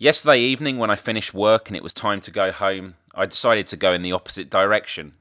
Yesterday evening, when I finished work and it was time to go home, I decided to go in the opposite direction.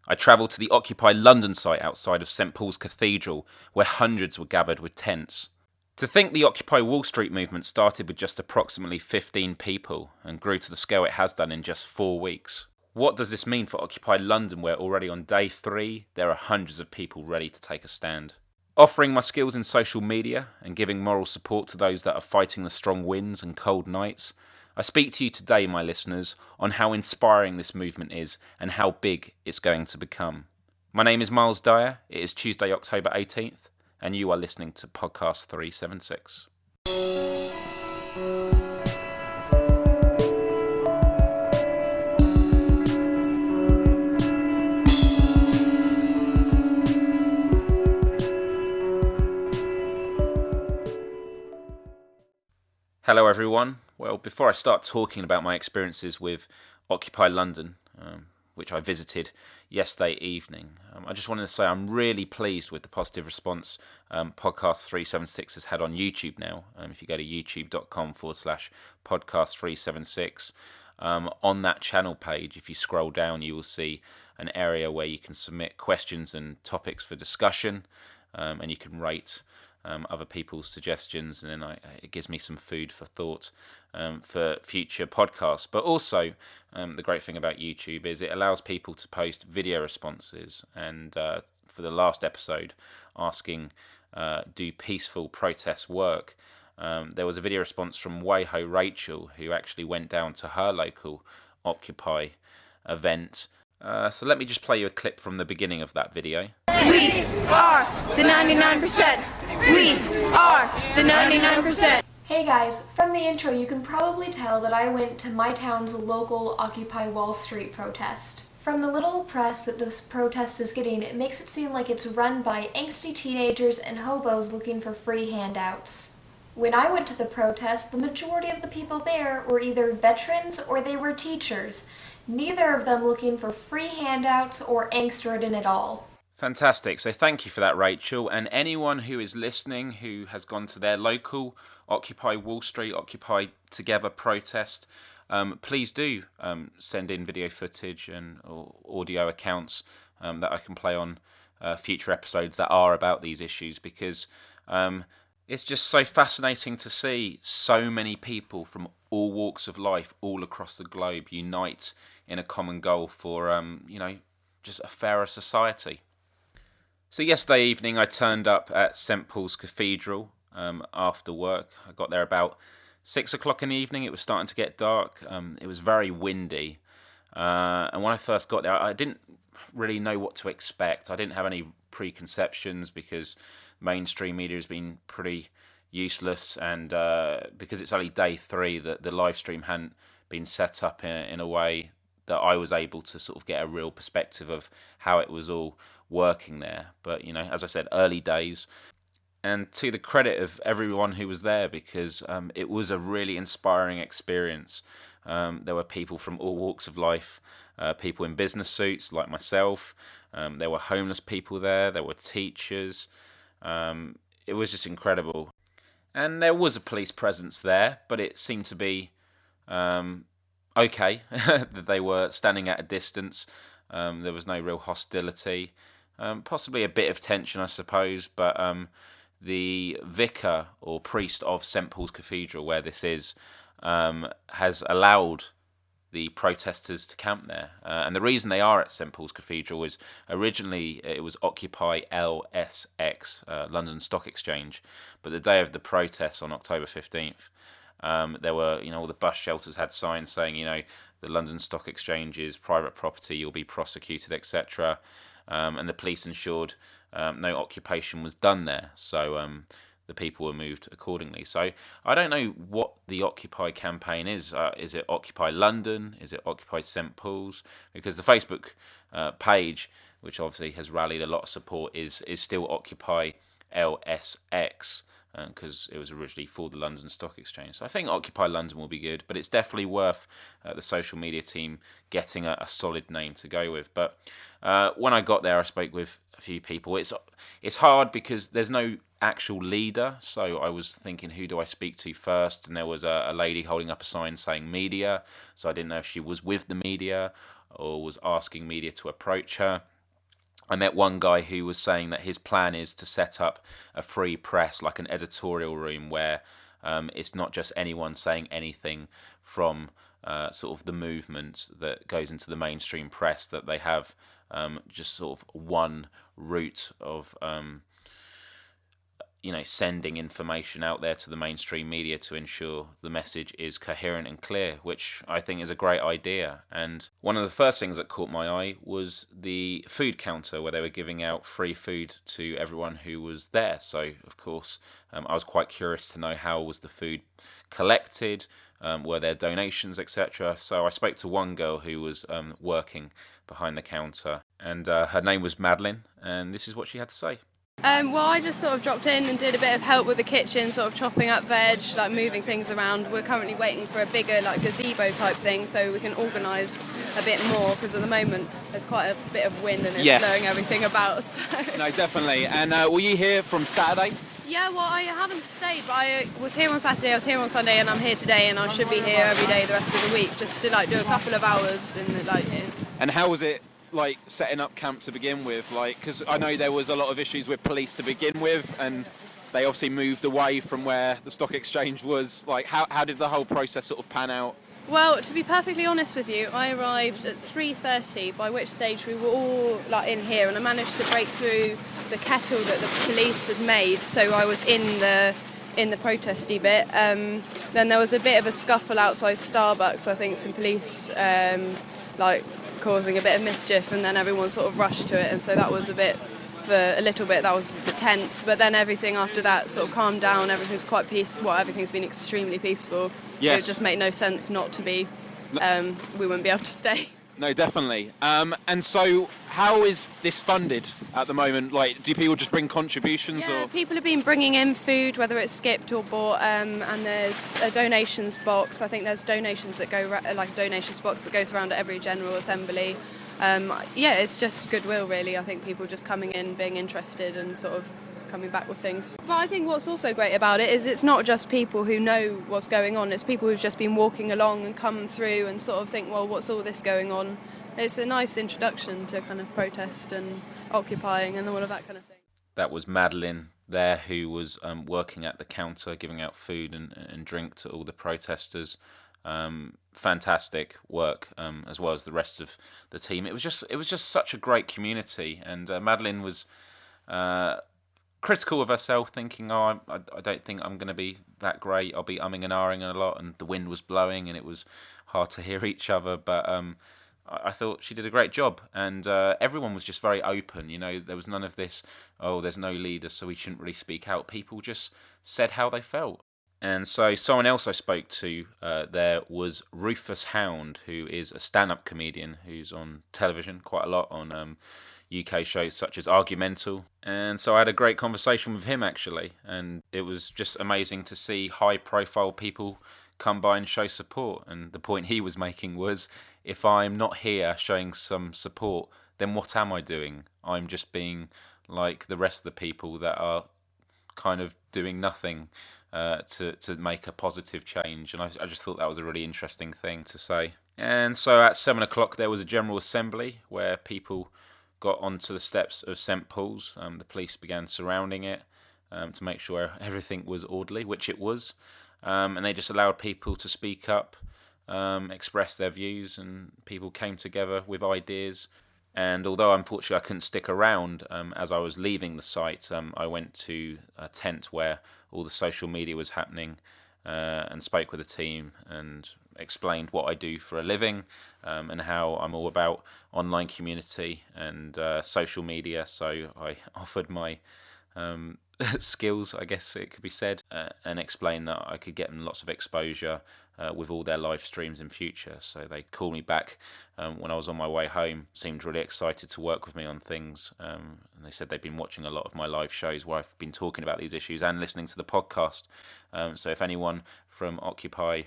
I travelled to the Occupy London site outside of St Paul's Cathedral, where hundreds were gathered with tents. To think the Occupy Wall Street movement started with just approximately 15 people and grew to the scale it has done in just 4 weeks. What does this mean for Occupy London, where already on day 3 there are hundreds of people ready to take a stand? Offering my skills in social media and giving moral support to those that are fighting the strong winds and cold nights, I speak to you today, my listeners, on how inspiring this movement is and how big it's going to become. My name is Myles Dyer, it is Tuesday, October 18th, and you are listening to Podcast 376. Hello everyone. Well, before I start talking about my experiences with Occupy London, which I visited yesterday evening, I just wanted to say I'm really pleased with the positive response Podcast 376 has had on YouTube now. If you go to youtube.com/podcast376, on that channel page, if you scroll down, you will see an area where you can submit questions and topics for discussion, and you can rate other people's suggestions, and then it gives me some food for thought for future podcasts. But also, the great thing about YouTube is it allows people to post video responses, and for the last episode asking, do peaceful protests work? There was a video response from Wayho Rachel, who actually went down to her local Occupy event. So let me just play you a clip from the beginning of that video. We are the 99%. We are the 99%. Hey guys, from the intro you can probably tell that I went to my town's local Occupy Wall Street protest. From the little press that this protest is getting, it makes it seem like it's run by angsty teenagers and hobos looking for free handouts. When I went to the protest, the majority of the people there were either veterans or they were teachers, neither of them looking for free handouts or angst-ridden at all. Fantastic. So thank you for that, Rachel. And anyone who is listening who has gone to their local Occupy Wall Street, Occupy Together protest, please do send in video footage and or audio accounts that I can play on future episodes that are about these issues, because it's just so fascinating to see so many people from all walks of life all across the globe unite in a common goal for, just a fairer society. So yesterday evening I turned up at St Paul's Cathedral after work. I got there about 6 o'clock in the evening. It was starting to get dark. It was very windy. And when I first got there, I didn't really know what to expect. I didn't have any preconceptions because mainstream media has been pretty useless, and because it's only day 3, that the live stream hadn't been set up in a way that I was able to sort of get a real perspective of how it was all working there. But, as I said, early days. And to the credit of everyone who was there, because it was a really inspiring experience. There were people from all walks of life, people in business suits like myself. There were homeless people there. There were teachers. It was just incredible. And there was a police presence there, but it seemed to be okay, that they were standing at a distance. There was no real hostility. Possibly a bit of tension, I suppose, but the vicar or priest of St Paul's Cathedral, where this is, has allowed the protesters to camp there. And the reason they are at St Paul's Cathedral is originally it was Occupy LSX, London Stock Exchange, but the day of the protests on October 15th, there were, all the bus shelters had signs saying, the London Stock Exchange is private property, you'll be prosecuted, etc. And the police ensured no occupation was done there. So the people were moved accordingly. So I don't know what the Occupy campaign is. Is it Occupy London? Is it Occupy St Paul's? Because the Facebook page, which obviously has rallied a lot of support, is still Occupy LSX. because it was originally for the London Stock Exchange. So I think Occupy London will be good, but it's definitely worth the social media team getting a solid name to go with. But when I got there, I spoke with a few people. It's hard because there's no actual leader, so I was thinking, who do I speak to first? And there was a lady holding up a sign saying media, so I didn't know if she was with the media or was asking media to approach her. I met one guy who was saying that his plan is to set up a free press, like an editorial room, where it's not just anyone saying anything from sort of the movement that goes into the mainstream press, that they have just sort of one route of sending information out there to the mainstream media to ensure the message is coherent and clear, which I think is a great idea. And one of the first things that caught my eye was the food counter, where they were giving out free food to everyone who was there. So, of course, I was quite curious to know how was the food collected, were there donations, etc. So I spoke to one girl who was working behind the counter, and her name was Madeline, and this is what she had to say. Well, I just sort of dropped in and did a bit of help with the kitchen, sort of chopping up veg, like moving things around. We're currently waiting for a bigger, like gazebo type thing, so we can organise a bit more, because at the moment there's quite a bit of wind and it's blowing everything about. So. No, definitely. And were you here from Saturday? Yeah, well, I haven't stayed, but I was here on Saturday, I was here on Sunday, and I'm here today, and I should be here every day the rest of the week, just to like do a couple of hours in the light here. And how was it, like, setting up camp to begin with? Like, because I know there was a lot of issues with police to begin with, and they obviously moved away from where the stock exchange was. Like, how did the whole process sort of pan out? Well, to be perfectly honest with you, I arrived at 3:30, by which stage we were all like in here, and I managed to break through the kettle that the police had made, so I was in the protesty bit. Then there was a bit of a scuffle outside Starbucks. I think some police causing a bit of mischief, and then everyone sort of rushed to it, and so that was for a little bit that was tense, but then everything after that sort of calmed down. Everything's quite peaceful. Well, everything's been extremely peaceful. Yes. It would just make no sense not to be. We wouldn't be able to stay. No, definitely. And so how is this funded at the moment? Like, do people just bring contributions? Yeah, or people have been bringing in food, whether it's skipped or bought, and there's a donations box. I think there's donations that go, like a donations box that goes around at every General Assembly. It's just goodwill, really. I think people just coming in, being interested, and sort of coming back with things. But I think what's also great about it is it's not just people who know what's going on, it's people who've just been walking along and come through and sort of think, well, what's all this going on? It's a nice introduction to kind of protest and occupying and all of that kind of thing. That was Madeline there, who was working at the counter, giving out food and drink to all the protesters. Fantastic work, as well as the rest of the team. It was just such a great community, and Madeline was critical of herself, thinking, I don't think I'm going to be that great. I'll be umming and ahhing a lot, and the wind was blowing, and it was hard to hear each other. But I thought she did a great job, and everyone was just very open. There was none of this, there's no leader, so we shouldn't really speak out. People just said how they felt. And so someone else I spoke to there was Rufus Hound, who is a stand-up comedian who's on television quite a lot on UK shows such as Argumental. And so I had a great conversation with him, actually, and it was just amazing to see high-profile people come by and show support. And the point he was making was, if I'm not here showing some support, then what am I doing? I'm just being like the rest of the people that are kind of doing nothing to make a positive change. And I just thought that was a really interesting thing to say. And so at 7 o'clock there was a General Assembly where people got onto the steps of St Paul's. The police began surrounding it to make sure everything was orderly, which it was. And they just allowed people to speak up, express their views, and people came together with ideas. And although unfortunately I couldn't stick around, as I was leaving the site, I went to a tent where all the social media was happening, and spoke with the team and explained what I do for a living, and how I'm all about online community and social media. So I offered my skills, I guess it could be said, and explained that I could get them lots of exposure with all their live streams in future. So they called me back when I was on my way home, seemed really excited to work with me on things. And they said they've been watching a lot of my live shows where I've been talking about these issues and listening to the podcast. So if anyone from Occupy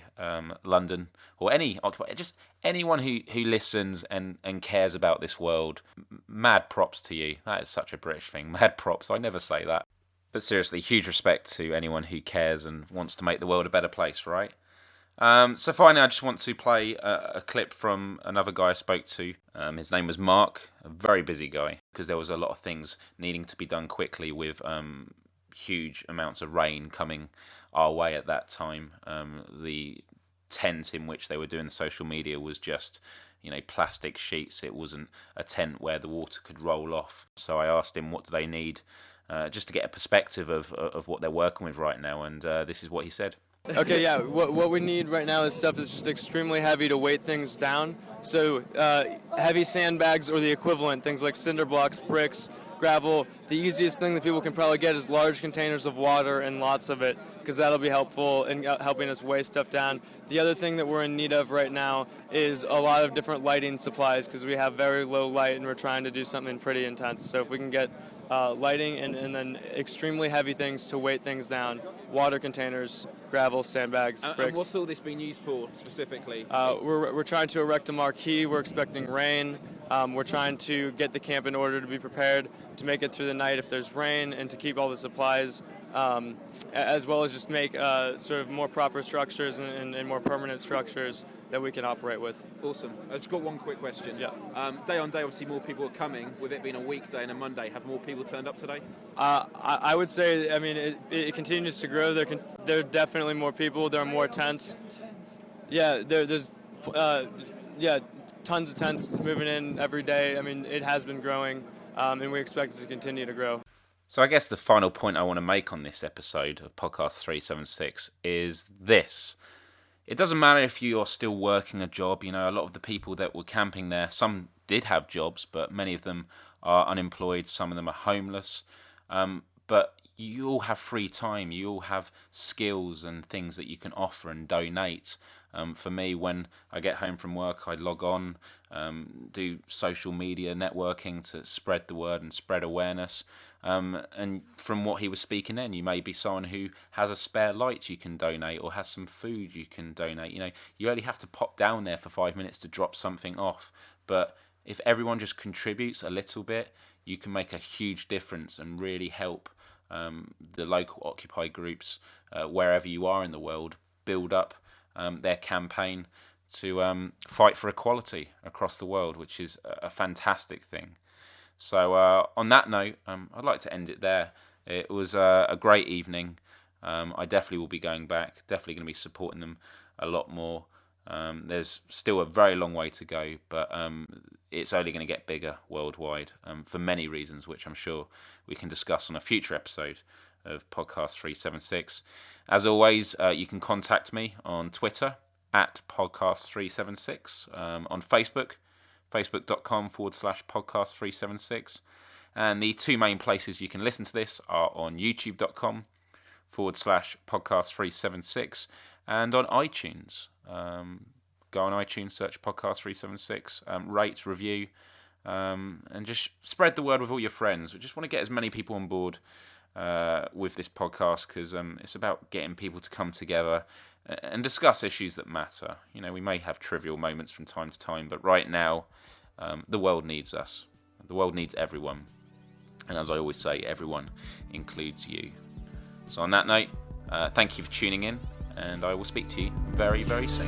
London, or any Occupy, just anyone who listens and cares about this world, mad props to you. That is such a British thing, mad props. I never say that. But seriously, huge respect to anyone who cares and wants to make the world a better place, right? So finally, I just want to play a clip from another guy I spoke to. His name was Mark, a very busy guy, because there was a lot of things needing to be done quickly with huge amounts of rain coming our way at that time. The tent in which they were doing social media was just, plastic sheets. It wasn't a tent where the water could roll off. So I asked him, what do they need, just to get a perspective of what they're working with right now, and this is what he said. Okay, yeah, what we need right now is stuff that's just extremely heavy to weight things down. So heavy sandbags or the equivalent, things like cinder blocks, bricks, gravel. The easiest thing that people can probably get is large containers of water and lots of it, because that'll be helpful in helping us weigh stuff down. The other thing that we're in need of right now is a lot of different lighting supplies, because we have very low light and we're trying to do something pretty intense. So if we can get lighting and then extremely heavy things to weight things down, water containers, gravel, sandbags, bricks. And what's all this being used for specifically? We're trying to erect a marquee. We're expecting rain. We're trying to get the camp in order to be prepared to make it through the night if there's rain, and to keep all the supplies, as well as just make sort of more proper structures and more permanent structures that we can operate with. Awesome. I've just got one quick question. Yeah. Day on day, obviously more people are coming. With it being a weekday and a Monday, have more people turned up today? I would say, it continues to grow. There are definitely more people. There are more tents. Yeah, there's tons of tents moving in every day. It has been growing, and we expect it to continue to grow. So I guess the final point I want to make on this episode of Podcast 376 is this. It doesn't matter if you are still working a job. A lot of the people that were camping there, some did have jobs, but many of them are unemployed. Some of them are homeless. But you all have free time. You all have skills and things that you can offer and donate. For me, when I get home from work, I log on, do social media networking to spread the word and spread awareness. And from what he was speaking then, you may be someone who has a spare light you can donate, or has some food you can donate. You only have to pop down there for 5 minutes to drop something off. But if everyone just contributes a little bit, you can make a huge difference and really help the local Occupy groups, wherever you are in the world, build up their campaign to fight for equality across the world, which is a fantastic thing. So on that note, I'd like to end it there. It was a great evening. I definitely will be going back, definitely going to be supporting them a lot more. There's still a very long way to go, but it's only going to get bigger worldwide for many reasons, which I'm sure we can discuss on a future episode of Podcast 376. As always, you can contact me on Twitter at Podcast376, on Facebook, facebook.com/Podcast376. And the two main places you can listen to this are on youtube.com/Podcast376 and on iTunes. Go on iTunes, search Podcast376, rate, review, and just spread the word with all your friends. We just want to get as many people on board with this podcast, because it's about getting people to come together and discuss issues that matter. We may have trivial moments from time to time, but right now, the world needs us. The world needs everyone. And as I always say, everyone includes you. So on that note, thank you for tuning in, and I will speak to you very, very soon.